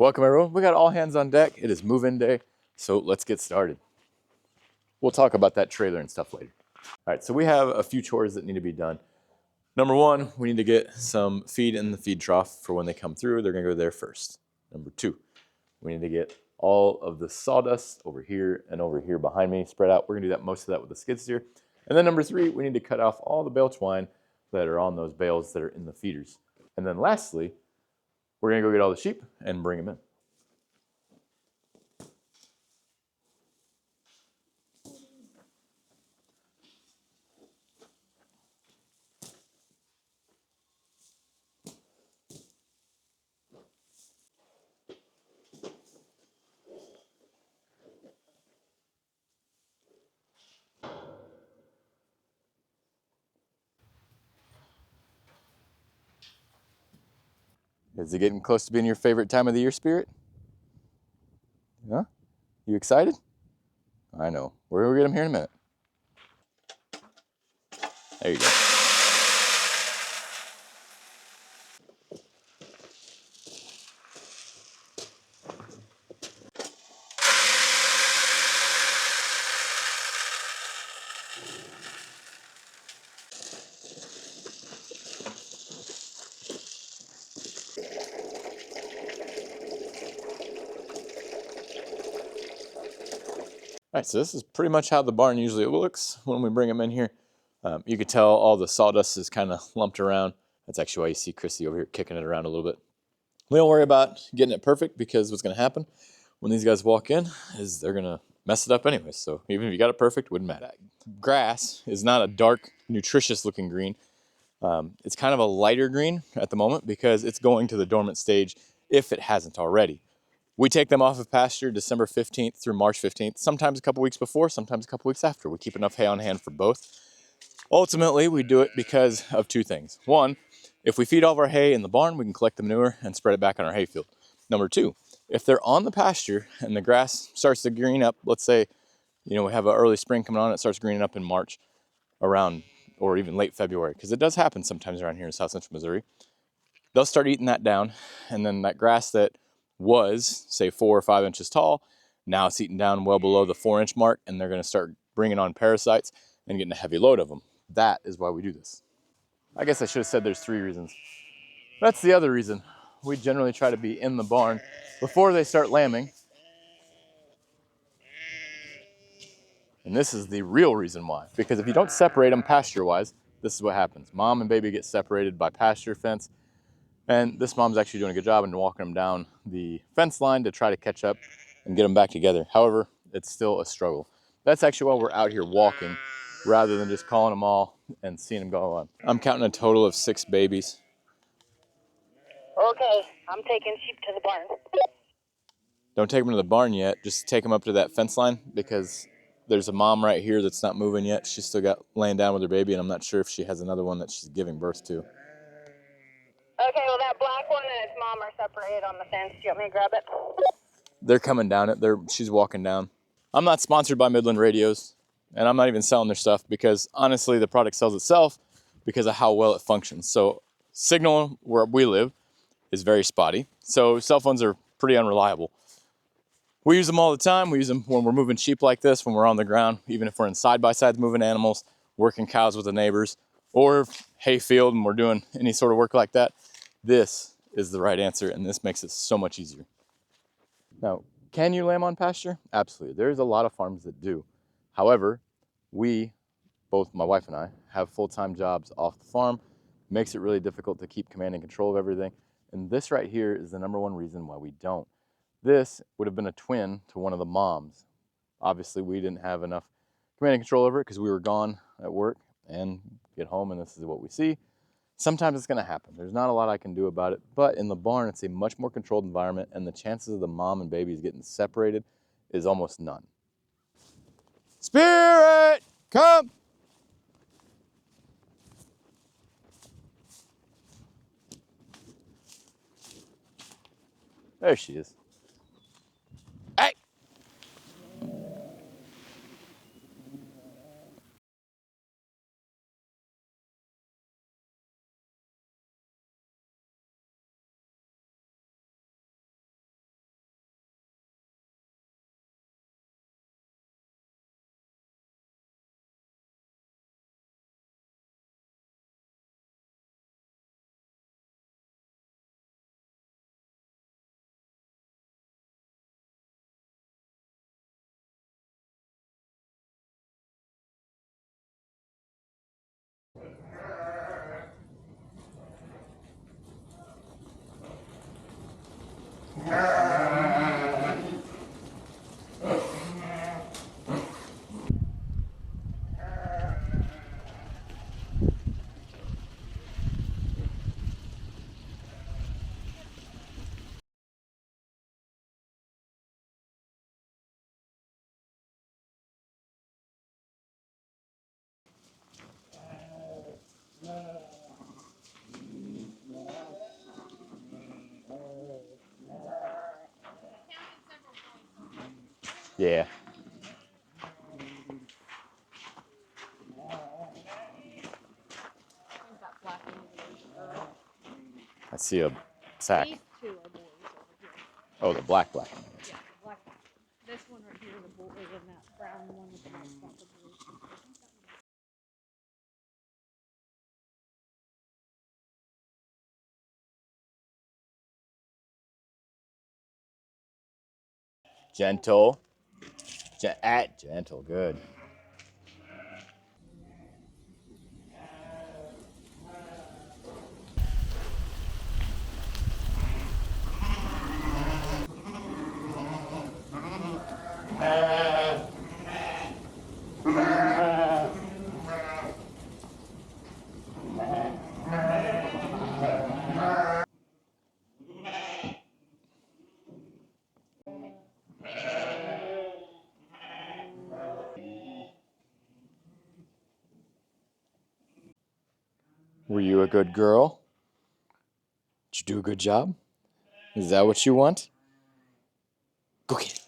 Welcome everyone. We got all hands on deck. It is move-in day, so let's get started. We'll talk about that trailer and stuff later. All right, so we have a few chores that need to be done. Number one, we need to get some feed in the feed trough for when they come through. They're gonna go there first. Number two, we need to get all of the sawdust over here and over here behind me spread out. We're gonna do that most of that with the skid steer. And then number three, we need to cut off all the bale twine that are on those bales that are in the feeders. And then lastly, we're gonna go get all the sheep and bring them in. Is it getting close to being your favorite time of the year, Spirit? Huh? You excited? I know. We'll get them here in a minute. There you go. All right, so this is pretty much how the barn usually looks when we bring them in here. You can tell all the sawdust is kind of lumped around. That's actually why you see Chrissy over here kicking it around a little bit. We don't worry about getting it perfect because what's going to happen when these guys walk in is they're going to mess it up anyway. So even if you got it perfect, it wouldn't matter. Grass is not a dark, nutritious looking green. It's kind of a lighter green at the moment because it's going to the dormant stage if it hasn't already. We take them off of pasture December 15th through March 15th, sometimes a couple weeks before, sometimes a couple weeks after. We keep enough hay on hand for both. Ultimately, we do it because of two things. One, if we feed all of our hay in the barn, we can collect the manure and spread it back on our hayfield. Number two, if they're on the pasture and the grass starts to green up, let's say, we have an early spring coming on, it starts greening up in March around, or even late February, because it does happen sometimes around here in South Central Missouri. They'll start eating that down, and then that grass that was, say, 4 or 5 inches tall, now it's eating down well below the 4-inch mark, and they're going to start bringing on parasites and getting a heavy load of them. That is why we do this. I guess I should have said there's 3 reasons. That's the other reason. We generally try to be in the barn before they start lambing. And this is the real reason why. Because if you don't separate them pasture-wise, this is what happens. Mom and baby get separated by pasture fence. And this mom's actually doing a good job in walking them down the fence line to try to catch up and get them back together. However, it's still a struggle. That's actually why we're out here walking rather than just calling them all and seeing them go on. I'm counting a total of 6 babies. Okay, I'm taking sheep to the barn. Don't take them to the barn yet. Just take them up to that fence line because there's a mom right here that's not moving yet. She's still got laying down with her baby, and I'm not sure if she has another one that she's giving birth to. Okay, well, that black one and its mom are separated on the fence. Do you want me to grab it? They're coming down it. She's walking down. I'm not sponsored by Midland Radios, and I'm not even selling their stuff because honestly, the product sells itself because of how well it functions. So signal where we live is very spotty. So cell phones are pretty unreliable. We use them all the time. We use them when we're moving sheep like this, when we're on the ground, even if we're in side-by-sides moving animals, working cows with the neighbors, or hay field and we're doing any sort of work like that. This is the right answer, and this makes it so much easier. Now, can you lamb on pasture? Absolutely. There's a lot of farms that do. However, we, both my wife and I, have full-time jobs off the farm. Makes it really difficult to keep command and control of everything. And this right here is the #1 reason why we don't. This would have been a twin to one of the moms. Obviously, we didn't have enough command and control over it because we were gone at work and get home and this is what we see. Sometimes it's going to happen. There's not a lot I can do about it, but in the barn, it's a much more controlled environment and the chances of the mom and babies getting separated is almost none. Spirit, come! There she is. Yeah. I see a sack. These two are boys over here. Oh, the black. Yeah, the black. This one right here is a boy, and that brown one with the white spots are boys. Gentle. Gentle, good. Were you a good girl? Did you do a good job? Is that what you want? Go get it.